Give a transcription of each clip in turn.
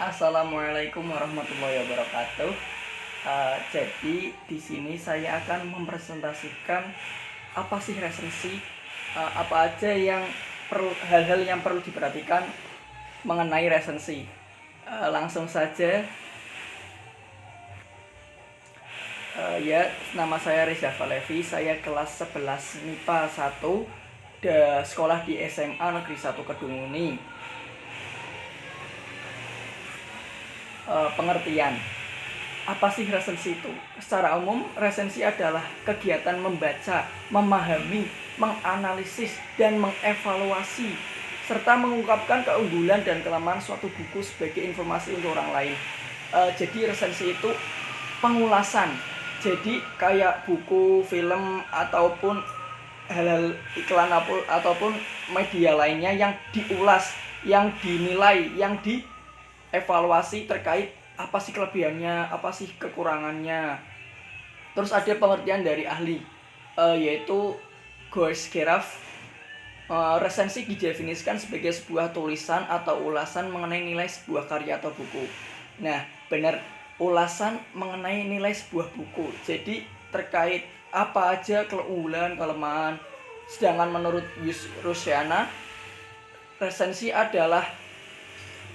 Assalamualaikum warahmatullahi wabarakatuh. Jadi di sini saya akan mempresentasikan apa sih resensi, apa aja yang hal-hal yang perlu diperhatikan mengenai resensi. Langsung saja, ya, nama saya Reza Falevi, saya kelas 11 MIPA 1, sekolah di SMA Negeri 1 Kedunguni. Pengertian apa sih resensi itu? Secara umum, resensi adalah kegiatan membaca, memahami, menganalisis, dan mengevaluasi serta mengungkapkan keunggulan dan kelemahan suatu buku sebagai informasi untuk orang lain. Jadi resensi itu pengulasan. Jadi kayak buku, film, ataupun hal-hal iklan ataupun media lainnya yang diulas, yang dinilai, yang dievaluasi terkait apa sih kelebihannya, apa sih kekurangannya. Terus ada pengertian dari ahli, yaitu Goes Geraf. Resensi didefinisikan sebagai sebuah tulisan atau ulasan mengenai nilai sebuah karya atau buku. Nah, benar, ulasan mengenai nilai sebuah buku. Jadi terkait apa aja keunggulan, kelemahan. Sedangkan menurut Rusiana, resensi adalah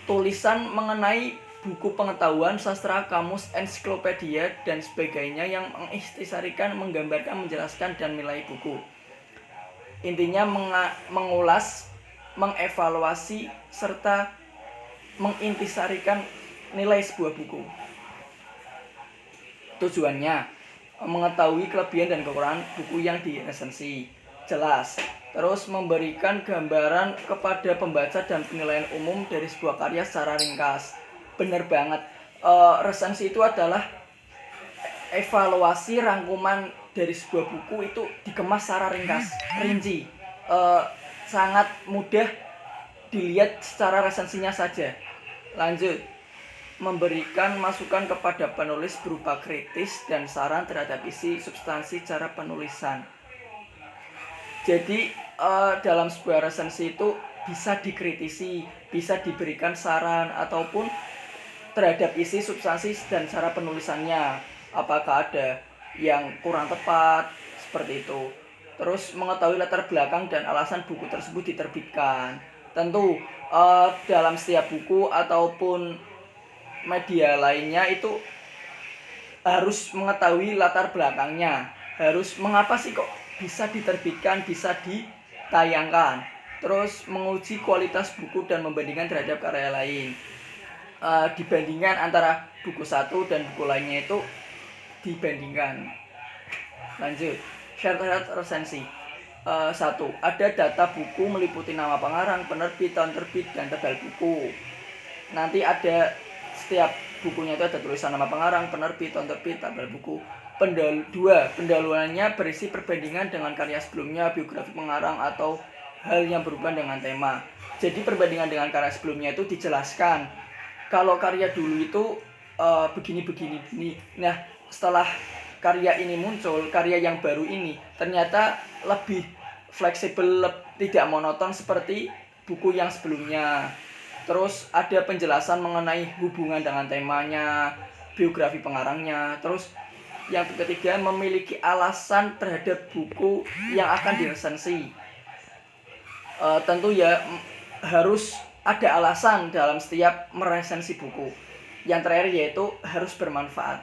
tulisan mengenai buku pengetahuan, sastra, kamus, ensiklopedia, dan sebagainya yang mengistisarikan, menggambarkan, menjelaskan, dan nilai buku. Intinya mengulas, mengevaluasi, serta mengintisarikan nilai sebuah buku. Tujuannya mengetahui kelebihan dan kekurangan buku yang diresensi. Jelas. Terus memberikan gambaran kepada pembaca dan penilaian umum dari sebuah karya secara ringkas. Bener banget. Resensi itu adalah evaluasi rangkuman dari sebuah buku itu dikemas secara ringkas, rinci. Sangat mudah dilihat secara resensinya saja. Lanjut, memberikan masukan kepada penulis berupa kritis dan saran terhadap isi, substansi, cara penulisan. Jadi dalam sebuah resensi itu bisa dikritisi, bisa diberikan saran ataupun terhadap isi, substansi, dan cara penulisannya, apakah ada yang kurang tepat, seperti itu. Terus mengetahui latar belakang dan alasan buku tersebut diterbitkan. Tentu dalam setiap buku ataupun media lainnya itu harus mengetahui latar belakangnya, harus mengapa sih kok bisa diterbitkan, bisa ditayangkan. Terus menguji kualitas buku dan membandingkan terhadap karya lain. Dibandingkan antara buku satu dan buku lainnya itu dibandingkan. Lanjut, syarat resensi. 1. Ada data buku meliputi nama pengarang, penerbit, tahun terbit, dan tebal buku. Nanti ada setiap bukunya itu ada tulisan nama pengarang, penerbit, tahun terbit, tebal buku. 2. Pendahuluannya berisi perbandingan dengan karya sebelumnya, biografi pengarang, atau hal yang berhubungan dengan tema. Jadi perbandingan dengan karya sebelumnya itu dijelaskan. Kalau karya dulu itu begini. Nah, setelah karya ini muncul, karya yang baru ini ternyata lebih fleksibel, tidak monoton seperti buku yang sebelumnya. Terus ada penjelasan mengenai hubungan dengan temanya, biografi pengarangnya. Terus yang ketiga, memiliki alasan terhadap buku yang akan diresensi. Tentu ya harus ada alasan dalam setiap meresensi buku. Yang terakhir yaitu harus bermanfaat.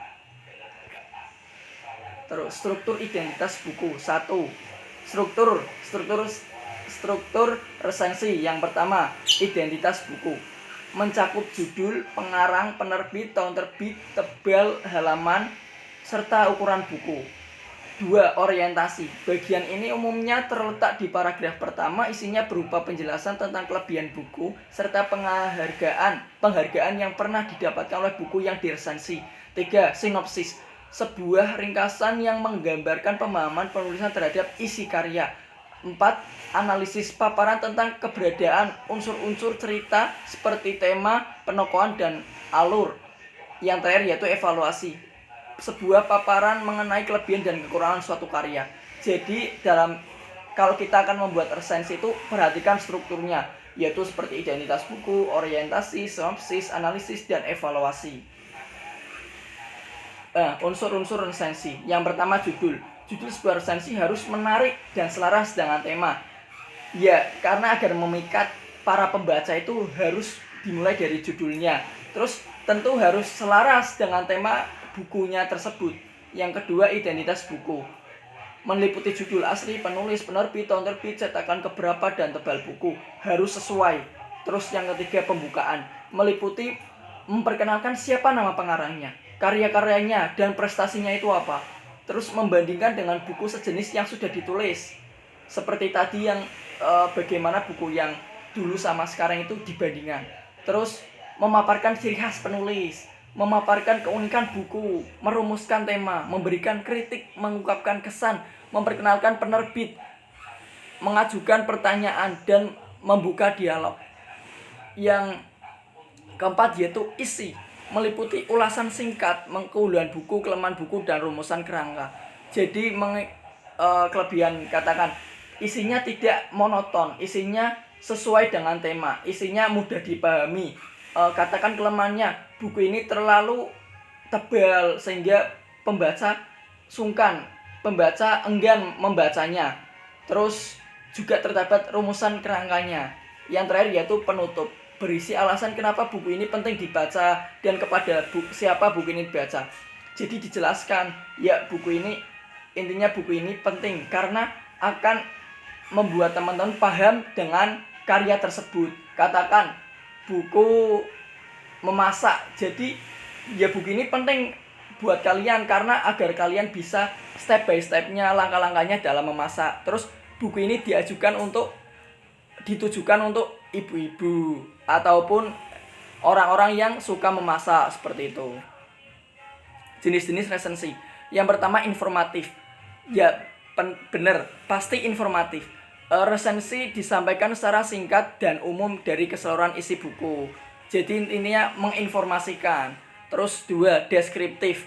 Terus struktur identitas buku. 1. Struktur resensi. Yang pertama, identitas buku. Mencakup judul, pengarang, penerbit, tahun terbit, tebal halaman, serta ukuran buku. 2. Orientasi. Bagian ini umumnya terletak di paragraf pertama, isinya berupa penjelasan tentang kelebihan buku serta penghargaan yang pernah didapatkan oleh buku yang diresensi. 3. Sinopsis. Sebuah ringkasan yang menggambarkan pemahaman penulisan terhadap isi karya. 4. Analisis. Paparan tentang keberadaan unsur-unsur cerita seperti tema, penokohan, dan alur. Yang terakhir yaitu evaluasi. Sebuah paparan mengenai kelebihan dan kekurangan suatu karya. Jadi kalau kita akan membuat resensi itu perhatikan strukturnya. yaitu seperti identitas buku, orientasi, sinopsis, analisis, dan evaluasi. Unsur-unsur resensi. Yang pertama, judul. Judul sebuah resensi harus menarik dan selaras dengan tema. Ya, karena agar memikat para pembaca itu harus dimulai dari judulnya. Terus tentu harus selaras dengan tema bukunya tersebut. Yang kedua, identitas buku. Meliputi judul asli, penulis, penerbit, tahun terbit, cetakan keberapa, dan tebal buku. Harus sesuai. Terus yang ketiga, pembukaan. Meliputi memperkenalkan siapa nama pengarangnya, karya-karyanya, dan prestasinya itu apa. Terus membandingkan dengan buku sejenis yang sudah ditulis. Seperti tadi yang bagaimana buku yang dulu sama sekarang itu dibandingkan. Terus memaparkan ciri khas penulis, memaparkan keunikan buku, merumuskan tema, memberikan kritik, mengungkapkan kesan, memperkenalkan penerbit, mengajukan pertanyaan, dan membuka dialog. Yang keempat yaitu isi, meliputi ulasan singkat, keunggulan buku, kelemahan buku, dan rumusan kerangka. Jadi kelebihan katakan isinya tidak monoton, isinya sesuai dengan tema, isinya mudah dipahami. Katakan kelemahannya, buku ini terlalu tebal sehingga pembaca sungkan, pembaca enggan membacanya. Terus juga terdapat rumusan kerangkanya. Yang terakhir yaitu penutup, berisi alasan kenapa buku ini penting dibaca dan kepada siapa buku ini dibaca. Jadi dijelaskan, ya buku ini, intinya buku ini penting karena akan membuat teman-teman paham dengan karya tersebut. Katakan buku memasak, jadi ya buku ini penting buat kalian karena agar kalian bisa step by stepnya, langkah-langkahnya dalam memasak. Terus buku ini ditujukan untuk ibu-ibu ataupun orang-orang yang suka memasak, seperti itu. Jenis-jenis resensi. Yang pertama, informatif. Ya benar, pasti informatif. Resensi disampaikan secara singkat dan umum dari keseluruhan isi buku. Jadi intinya menginformasikan. Terus dua, deskriptif.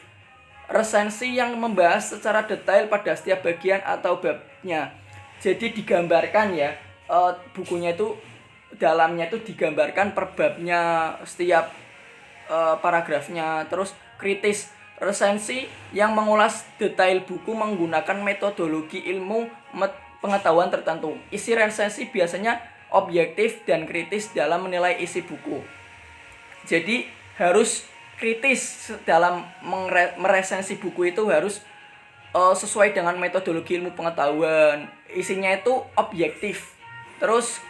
Resensi yang membahas secara detail pada setiap bagian atau babnya. Jadi digambarkan ya, bukunya itu dalamnya itu digambarkan per babnya, setiap paragrafnya. Terus kritis, resensi yang mengulas detail buku menggunakan metodologi ilmu pengetahuan tertentu. Isi resensi biasanya objektif dan kritis dalam menilai isi buku. Jadi harus kritis dalam meresensi buku, itu harus sesuai dengan metodologi ilmu pengetahuan. Isinya itu objektif. Terus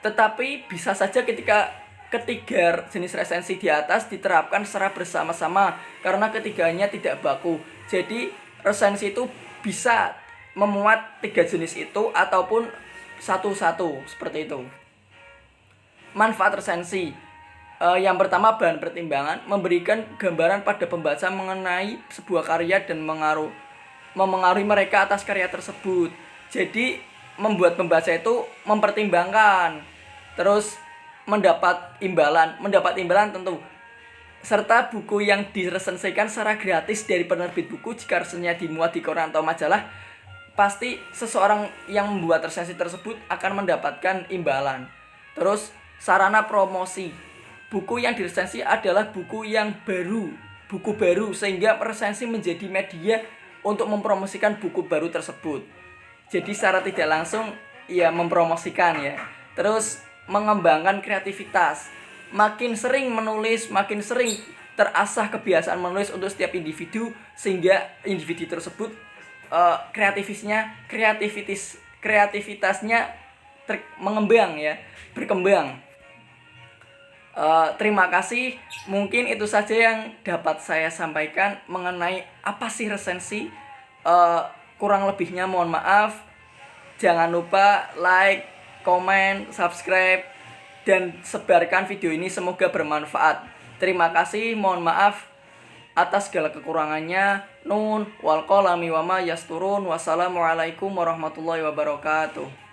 tetapi bisa saja ketika ketiga jenis resensi di atas diterapkan secara bersama-sama karena ketiganya tidak baku. Jadi resensi itu bisa memuat tiga jenis itu ataupun satu-satu, seperti itu. Manfaat resensi. Yang pertama, bahan pertimbangan, memberikan gambaran pada pembaca mengenai sebuah karya dan memengaruhi mereka atas karya tersebut. Jadi membuat pembaca itu mempertimbangkan. Terus mendapat imbalan tentu. Serta buku yang diresensikan secara gratis dari penerbit buku, jika resensinya dimuat di koran atau majalah, pasti seseorang yang membuat resensi tersebut akan mendapatkan imbalan. Terus sarana promosi. Buku yang diresensi adalah buku baru sehingga resensi menjadi media untuk mempromosikan buku baru tersebut. Jadi secara tidak langsung ya mempromosikan ya. Terus mengembangkan kreativitas. Makin sering menulis, makin sering terasah kebiasaan menulis untuk setiap individu, sehingga individu tersebut kreativitasnya mengembang ya, berkembang. Terima kasih. Mungkin itu saja yang dapat saya sampaikan mengenai apa sih resensi. Kurang lebihnya mohon maaf. Jangan lupa like, komen, subscribe, dan sebarkan video ini, semoga bermanfaat. Terima kasih, mohon maaf atas segala kekurangannya. Nun wal qalami wama yasturun. Wassalamualaikum warahmatullahi wabarakatuh.